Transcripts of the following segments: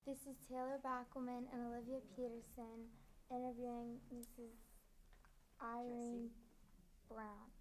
This is Taylor Backelman and Olivia Peterson interviewing Mrs. Irene Brown.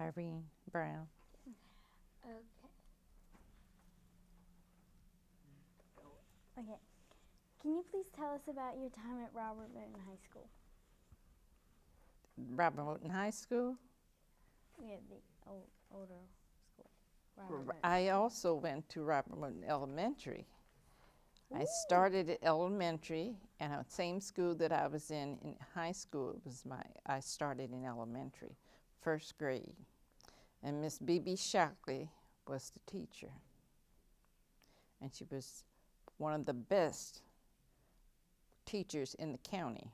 Irene Brown. Okay. Okay. Can you please tell us about your time at Robert Moton High School? Robert Moton High School. Yeah, the older school. Robert Moton. I also went to Robert Moton Elementary. I started at elementary, and the same school that I was in high school, I started in elementary, first grade. And Miss Bebe Shockley was the teacher. And she was one of the best teachers in the county.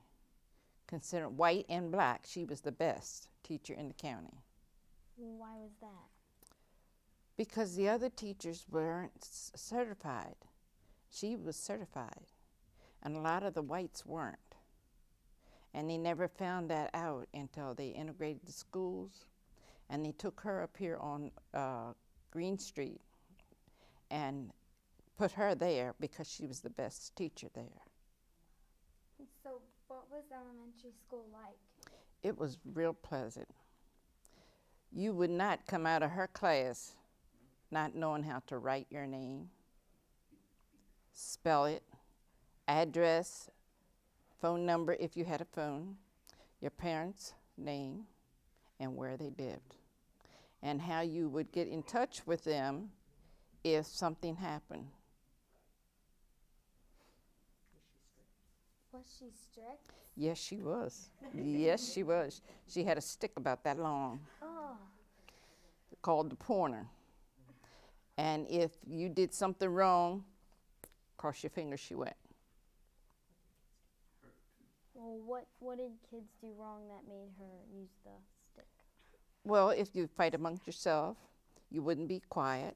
Considered white and black, she was the best teacher in the county. Why was that? Because the other teachers weren't certified. She was certified, and a lot of the whites weren't. And they never found that out until they integrated the schools, and they took her up here on Green Street and put her there because she was the best teacher there. So what was elementary school like? It was real pleasant. You would not come out of her class not knowing how to write your name, spell it, address, phone number if you had a phone, your parents' name, and where they lived, and how you would get in touch with them if something happened. Was she strict? Yes, she was. Yes, she was. She had a stick about that long Oh. called the pointer. And if you did something wrong, cross your fingers she went. Well, what did kids do wrong that made her use the stick? Well, if you fight amongst yourself, you wouldn't be quiet.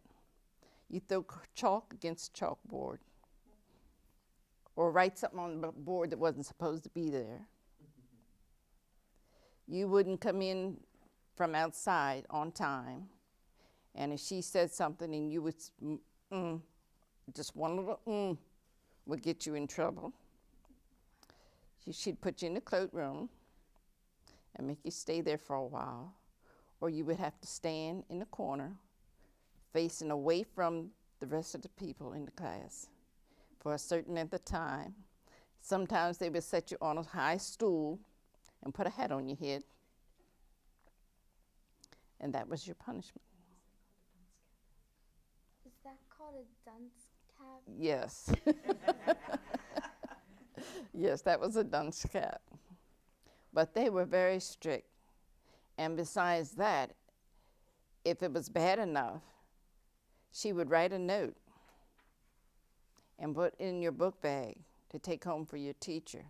You throw chalk against chalkboard, or write something on the board that wasn't supposed to be there. You wouldn't come in from outside on time, and if she said something and you would, just one little would get you in trouble. She'd put you in the cloakroom and make you stay there for a while, or you would have to stand in the corner facing away from the rest of the people in the class for a certain length of time. Sometimes they would set you on a high stool and put a hat on your head, and that was your punishment. Is that called a dunce cap? Yes. Yes, that was a dunce cap. But they were very strict. And besides that, if it was bad enough, she would write a note and put it in your book bag to take home for your teacher.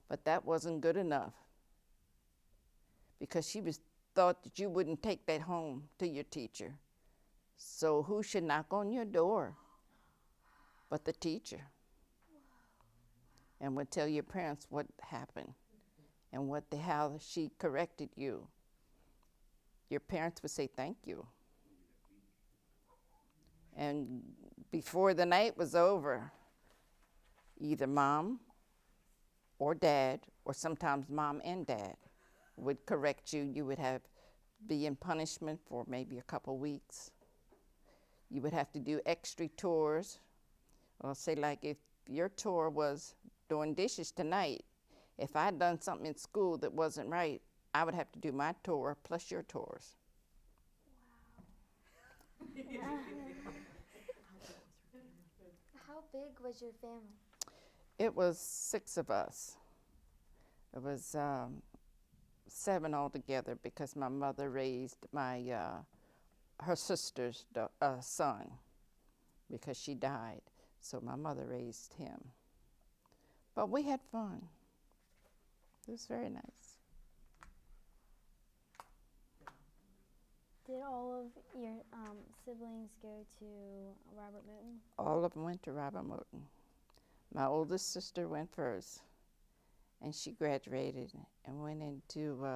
But that wasn't good enough, because she thought that you wouldn't take that home to your teacher. So who should knock on your door but the teacher? And would tell your parents what happened and how she corrected you. Your parents would say thank you. And before the night was over, either mom or dad, or sometimes mom and dad, would correct you. You would be in punishment for maybe a couple weeks. You would have to do extra tours. Well, say like if your tour was doing dishes tonight, if I'd done something in school that wasn't right, I would have to do my tour plus your tours. Wow. How big was your family? It was 6 of us. It was 7 altogether, because my mother raised her sister's son, because she died. So my mother raised him. But we had fun. It was very nice. Did all of your siblings go to Robert Moton? All of them went to Robert Moton. My oldest sister went first, and she graduated and went into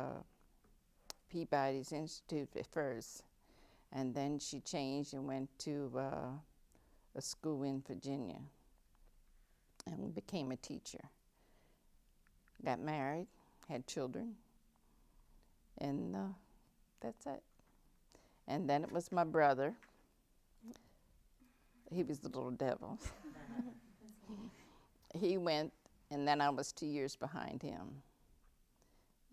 Peabody's Institute at first. And then she changed and went to a school in Virginia and became a teacher. Got married, had children, and that's it. And then it was my brother. He was the little devil. He went, and then I was 2 years behind him.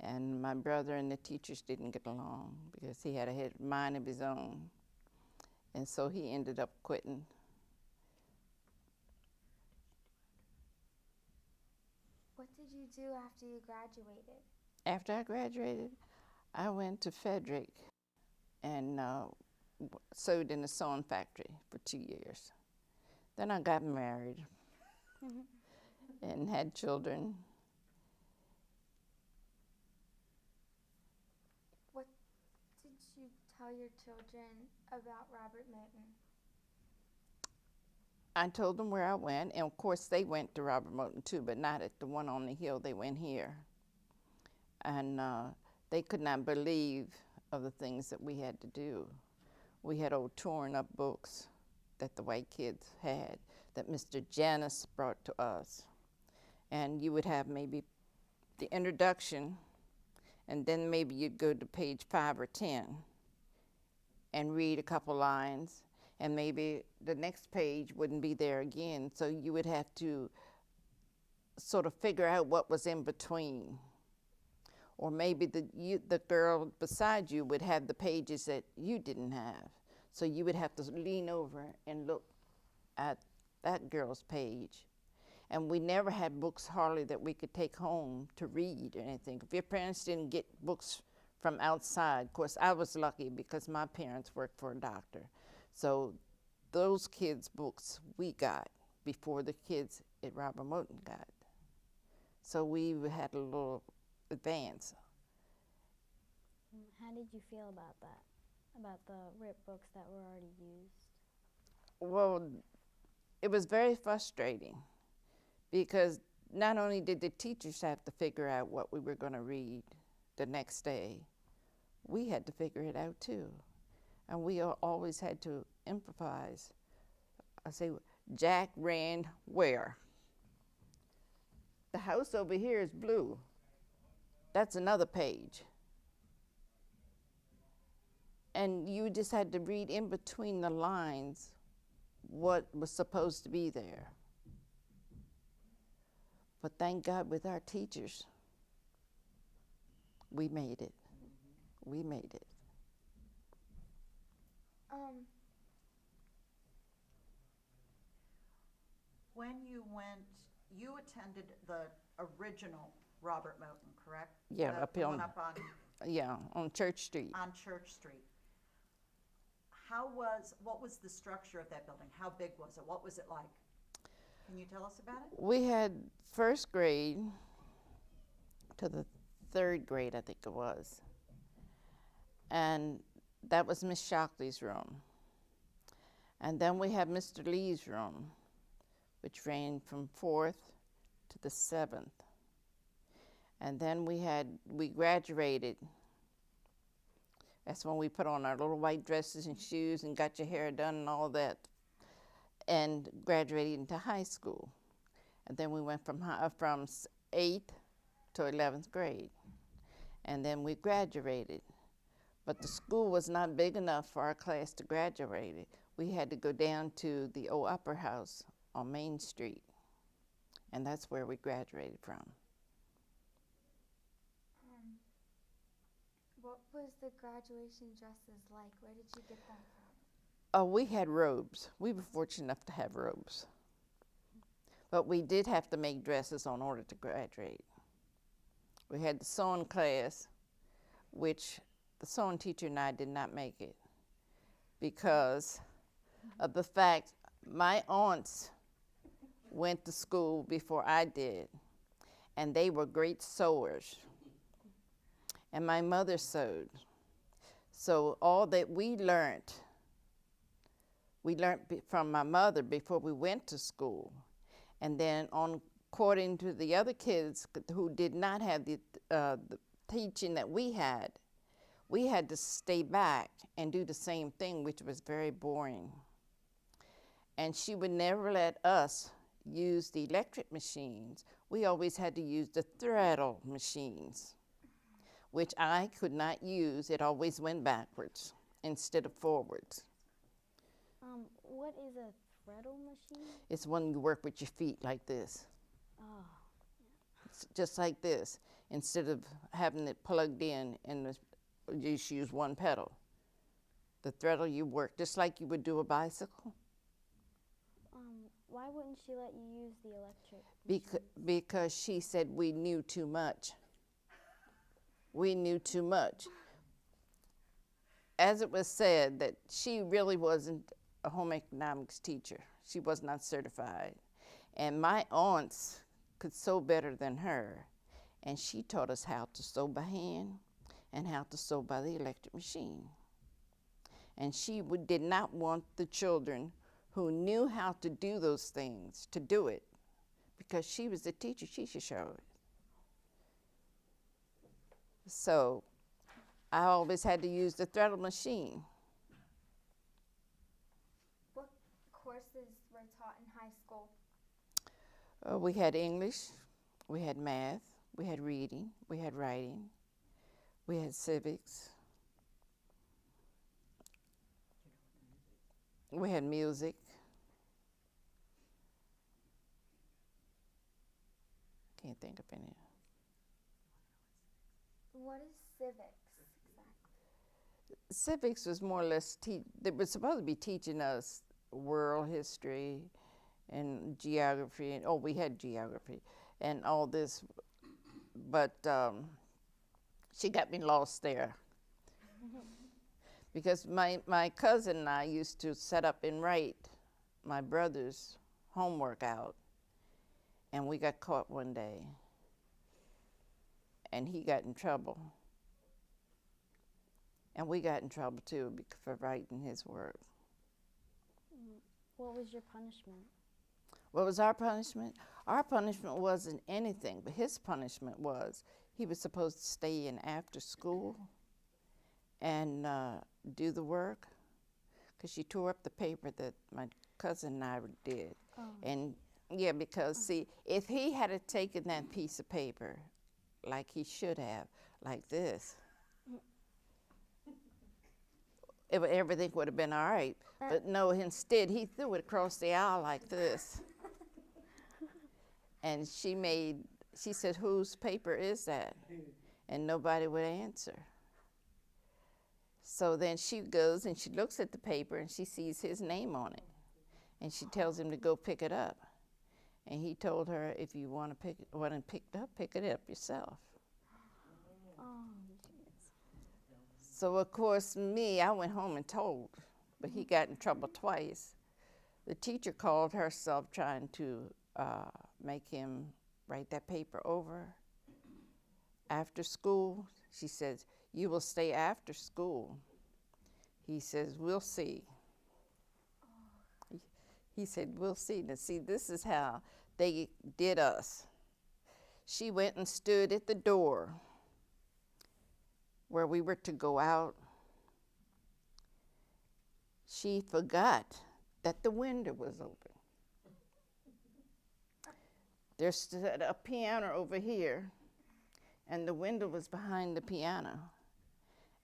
And my brother and the teachers didn't get along because he had a mind of his own. And so he ended up quitting. What did you do after you graduated? After I graduated, I went to Frederick and sewed in a sewing factory for 2 years. Then I got married and had children. What did you tell your children about Robert Moton? I told them where I went, and of course they went to Robert Moton too, but not at the one on the hill. They went here. And they could not believe of the things that we had to do. We had old torn up books that the white kids had that Mr. Janus brought to us. And you would have maybe the introduction, and then maybe you'd go to page 5 or 10 and read a couple lines, and maybe the next page wouldn't be there again. So you would have to sort of figure out what was in between. Or maybe the girl beside you would have the pages that you didn't have. So you would have to lean over and look at that girl's page. And we never had books hardly that we could take home to read or anything. If your parents didn't get books from outside, of course I was lucky because my parents worked for a doctor. So those kids' books we got before the kids at Robert Moton got. So we had a little advance. How did you feel about that? About the ripped books that were already used? Well, it was very frustrating because not only did the teachers have to figure out what we were going to read the next day, we had to figure it out too. And we always had to improvise. I say, Jack ran where? The house over here is blue. That's another page. And you just had to read in between the lines what was supposed to be there. But thank God with our teachers, we made it. We made it. When you went, you attended the original Robert Moton, correct? Yeah, The up here one on, up on Church Street. on Church Street. What was the structure of that building? How big was it? What was it like? Can you tell us about it? We had first grade to the third grade, I think it was. And that was Miss Shockley's room. And then we had Mr. Lee's room, which ran from 4th to the 7th. And then we graduated. That's when we put on our little white dresses and shoes and got your hair done and all that, and graduated into high school. And then we went from 8th to 11th grade. And then we graduated. But the school was not big enough for our class to graduate. We had to go down to the old Upper House on Main Street. And that's where we graduated from. What was the graduation dresses like? Where did you get them from? Oh, we had robes. We were fortunate enough to have robes. But we did have to make dresses in order to graduate. We had the sewing class, which the sewing teacher and I did not make it because of the fact my aunts went to school before I did, and they were great sewers. And my mother sewed. So all that we learned from my mother before we went to school. And then according to the other kids who did not have the teaching that we had to stay back and do the same thing, which was very boring. and she would never let us use the electric machines. We always had to use the threadle machines, which I could not use. It always went backwards instead of forwards. What is a threadle machine? It's when you work with your feet like this. Oh. It's just like this. Instead of having it plugged in and you just use one pedal. The threadle, you work just like you would do a bicycle. Why wouldn't she let you use the electric? Because she said we knew too much. We knew too much. As it was said, that she really wasn't a home economics teacher. She was not certified. And my aunts could sew better than her. And she taught us how to sew by hand and how to sew by the electric machine. And she did not want the children who knew how to do those things to do it, because she was the teacher, she should show it. So I always had to use the threadle machine. What courses were taught in high school? We had English, we had math, we had reading, we had writing, we had civics, we had music. Can't think of any. What is civics exactly? Civics was more or less, they were supposed to be teaching us world history and geography, and we had geography and all this, but she got me lost there. Because my cousin and I used to set up and write my brother's homework out, and we got caught one day, and he got in trouble. And we got in trouble too for writing his work. What was your punishment? What was our punishment? Our punishment wasn't anything, but his punishment was he was supposed to stay in after school and do the work, because she tore up the paper that my cousin and I did. Oh. And yeah, because see, if he had taken that piece of paper like he should have, like this, everything would have been all right. But no, instead he threw it across the aisle like this. And she said, whose paper is that? And nobody would answer. So then she goes and she looks at the paper and she sees his name on it. And she tells him to go pick it up. And he told her, if you want it picked up, pick it up yourself. Oh, jeez. So of course I went home and told, but he got in trouble twice. The teacher called herself trying to make him write that paper over. After school, she says, you will stay after school. He says, we'll see. He said, we'll see. Now see, this is how they did us. She went and stood at the door where we were to go out. She forgot that the window was open. There's stood a piano over here, and the window was behind the piano.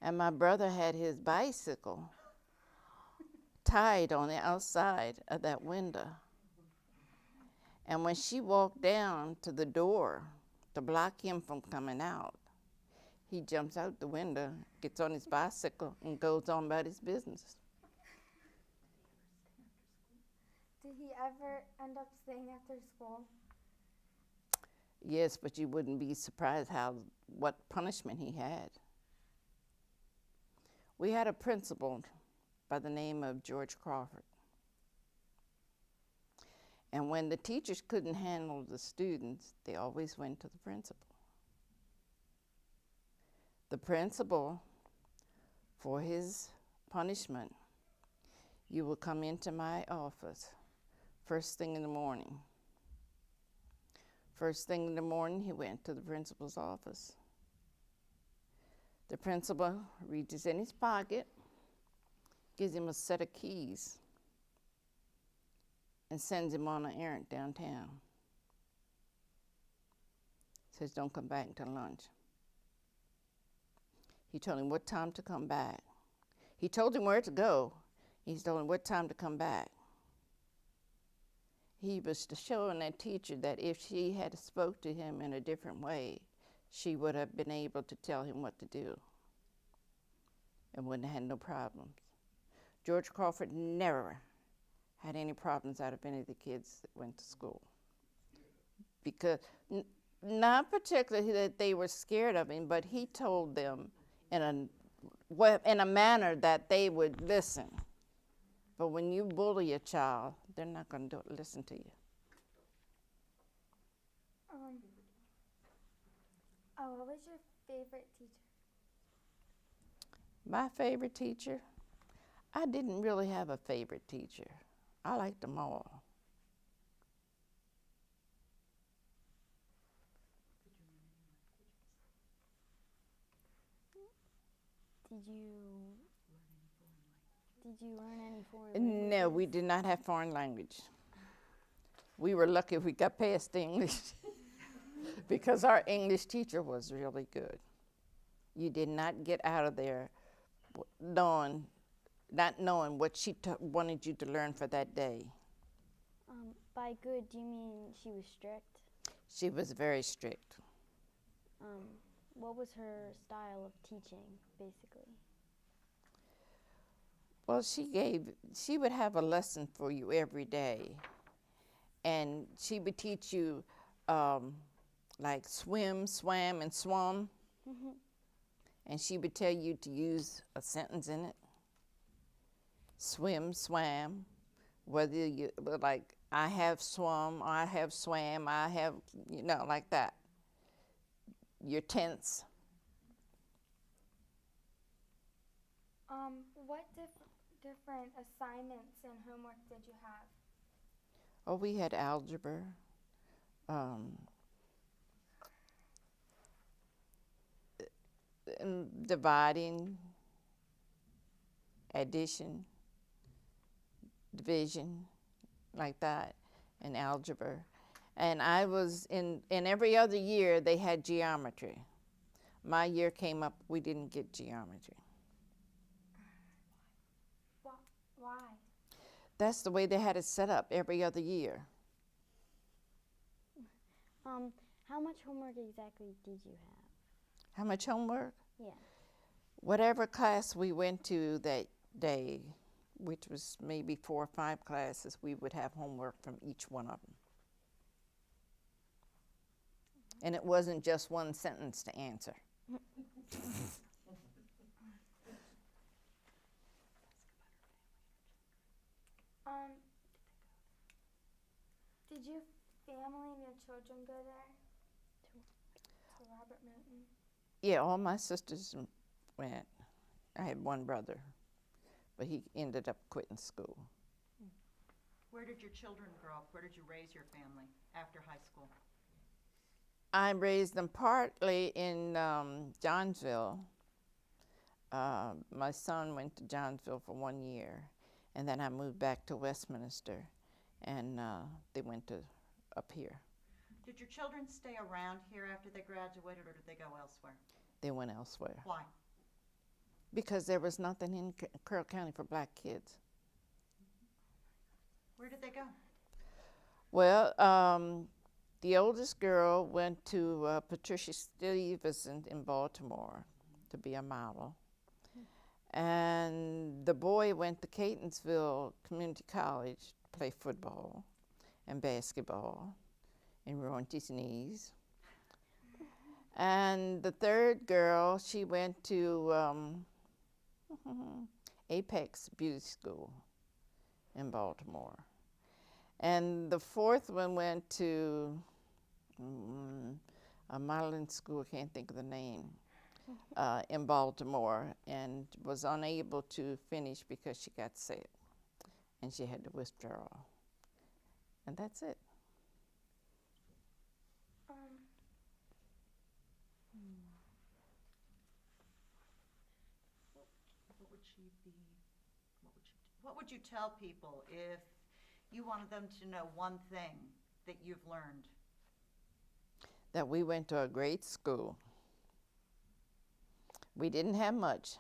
And my brother had his bicycle tied on the outside of that window. And when she walked down to the door to block him from coming out, he jumps out the window, gets on his bicycle, and goes on about his business. Did he ever end up staying after school? Yes, but you wouldn't be surprised what punishment he had. We had a principal by the name of George Crawford. And when the teachers couldn't handle the students, they always went to the principal. The principal, for his punishment, you will come into my office first thing in the morning. First thing in the morning, he went to the principal's office. The principal reaches in his pocket, gives him a set of keys, and sends him on an errand downtown. Says, don't come back until lunch. He told him what time to come back. He told him where to go. He told him what time to come back. He was showing that teacher that if she had spoke to him in a different way, she would have been able to tell him what to do and wouldn't have had no problems. George Crawford never had any problems out of any of the kids that went to school. Because, not particularly that they were scared of him, but he told them in a manner that they would listen. But when you bully a child, they're not going to listen to you. What was your favorite teacher? My favorite teacher? I didn't really have a favorite teacher. I liked them all. Did you learn any foreign language? No, we did not have foreign language. We were lucky we got past English because our English teacher was really good. You did not get out of there not knowing what she wanted you to learn for that day. By good, do you mean she was strict? She was very strict. What was her style of teaching, basically? Well, she would have a lesson for you every day. And she would teach you like swim, swam, and swum. Mm-hmm. And she would tell you to use a sentence in it. Swim, swam, whether you, like, I have swum, I have swam, I have, like that. Your tense. What different assignments and homework did you have? Oh, we had algebra, dividing, addition, division, like that, and algebra. And I was in every other year they had geometry. My year came up, we didn't get geometry. Why? That's the way they had it set up every other year. How much homework exactly did you have? How much homework? Yeah. Whatever class we went to that day, which was maybe 4 or 5 classes, we would have homework from each one of them. And it wasn't just one sentence to answer. Did your family and your children go there? To Robert Moton? Yeah, all my sisters went. I had one brother, but he ended up quitting school. Where did your children grow up? Where did you raise your family after high school? I raised them partly in Johnsville. My son went to Johnsville for 1 year, and then I moved back to Westminster, and they went to up here. Did your children stay around here after they graduated, or did they go elsewhere? They went elsewhere. Why? Because there was nothing in Carroll County for black kids. Where did they go? Well, the oldest girl went to Patricia Stuyvesant in Baltimore to be a model. And the boy went to Catonsville Community College to play football and basketball and ruined his knees. And the third girl, she went to Apex Beauty School in Baltimore. And the fourth one went to a modeling school, I can't think of the name, in Baltimore, and was unable to finish because she got sick and she had to withdraw. And that's it. What would you tell people if you wanted them to know one thing that you've learned. That we went to a great school. We didn't have much,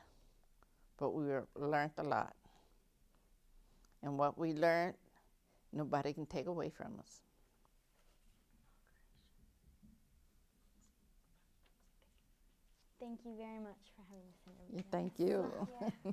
but we learned a lot. And what we learned, nobody can take away from us. Thank you very much for having this interview. Thank you. Yeah.